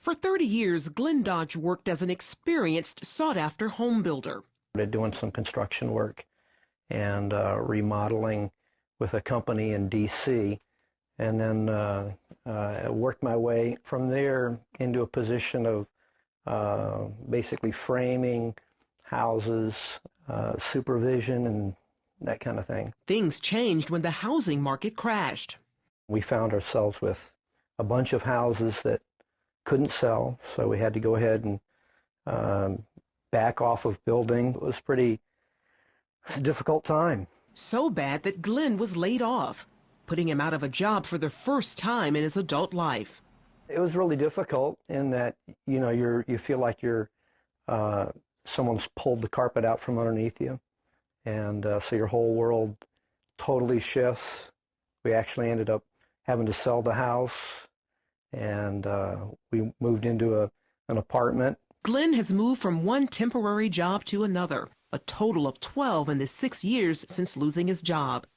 For 30 years, Glenn Dodge worked as an experienced, sought-after home builder. Doing some construction work and remodeling with a company in D.C., and then worked my way from there into a position of basically framing houses, supervision, and that kind of thing. Things changed when the housing market crashed. We found ourselves with a bunch of houses that couldn't sell, so we had to go ahead and back off of building. It was a pretty difficult time. So bad that Glenn was laid off, putting him out of a job for the first time in his adult life. It was really difficult in that, you know, you feel like someone's pulled the carpet out from underneath you, and so your whole world totally shifts. We actually ended up having to sell the house, and we moved into an apartment. Glenn has moved from one temporary job to another, a total of 12 in the 6 years since losing his job.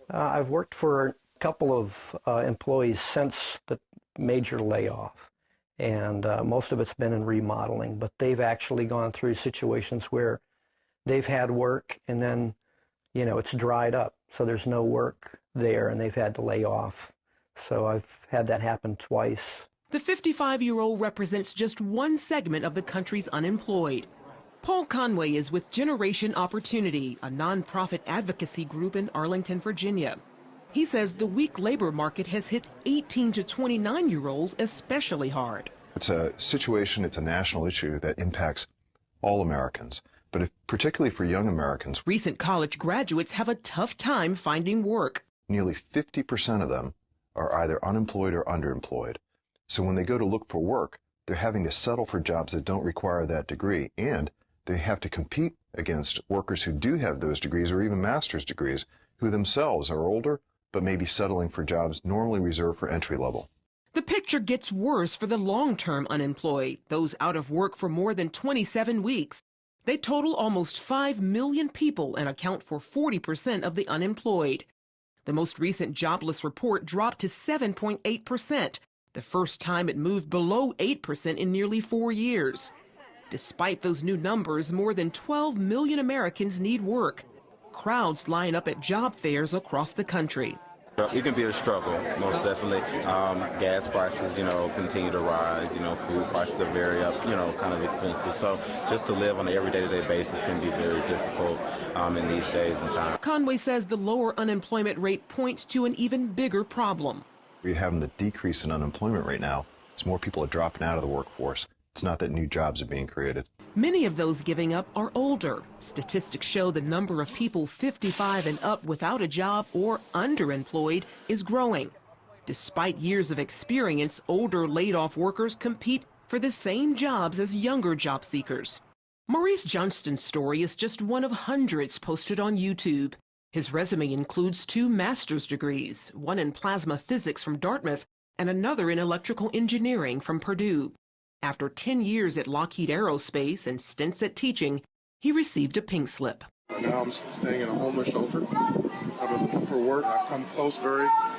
I've worked for a couple of employees since the major layoff, and most of it's been in remodeling, but they've actually gone through situations where they've had work and then, you know, it's dried up, so there's no work there and they've had to lay off. So I've had that happen twice. The 55-year-old represents just one segment of the country's unemployed. Paul Conway is with Generation Opportunity, a nonprofit advocacy group in Arlington, Virginia. He says the weak labor market has hit 18 to 29-year-olds especially hard. It's a situation, it's a national issue that impacts all Americans, but particularly for young Americans. Recent college graduates have a tough time finding work. Nearly 50% of them are either unemployed or underemployed. So when they go to look for work, they're having to settle for jobs that don't require that degree, and they have to compete against workers who do have those degrees or even master's degrees, who themselves are older but may be settling for jobs normally reserved for entry level. The picture gets worse for the long-term unemployed, those out of work for more than 27 weeks. They total almost 5 million people and account for 40% of the unemployed. The most recent jobless report dropped to 7.8%, the first time it moved below 8% in nearly 4 years. Despite those new numbers, more than 12 million Americans need work. Crowds line up at job fairs across the country. It can be a struggle, most definitely. Gas prices, continue to rise. Food prices are very up, kind of expensive. So just to live on an everyday basis can be very difficult in these days and times. Conway says the lower unemployment rate points to an even bigger problem. You're having the decrease in unemployment right now. It's more people are dropping out of the workforce. It's not that new jobs are being created. Many of those giving up are older. Statistics show the number of people 55 and up without a job or underemployed is growing. Despite years of experience, older laid-off workers compete for the same jobs as younger job seekers. Maurice Johnston's story is just one of hundreds posted on YouTube. His resume includes 2 master's degrees, one in plasma physics from Dartmouth and another in electrical engineering from Purdue. After 10 years at Lockheed Aerospace and stints at teaching, he received a pink slip. Now I'm staying in a homeless shelter. I've been looking for work. I've come close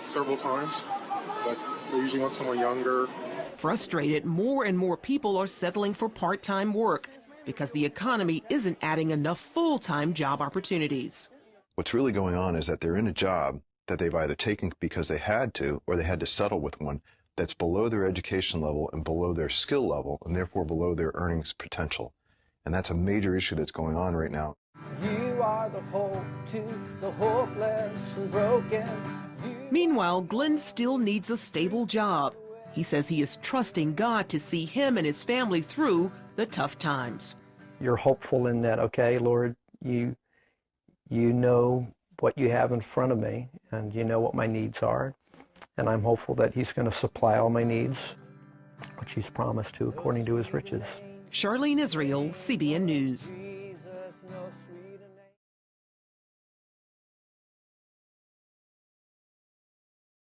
several times, but they usually want someone younger. Frustrated, more and more people are settling for part-time work because the economy isn't adding enough full-time job opportunities. What's really going on is that they're in a job that they've either taken because they had to or they had to settle with one that's below their education level and below their skill level and therefore below their earnings potential. And that's a major issue that's going on right now. You are the hope to the hopeless and broken. Meanwhile, Glenn still needs a stable job. He says he is trusting God to see him and his family through the tough times. You're hopeful in that, okay, Lord, you know what you have in front of me, and you know what my needs are. And I'm hopeful that he's going to supply all my needs, which he's promised to according to his riches. Charlene Israel, CBN News.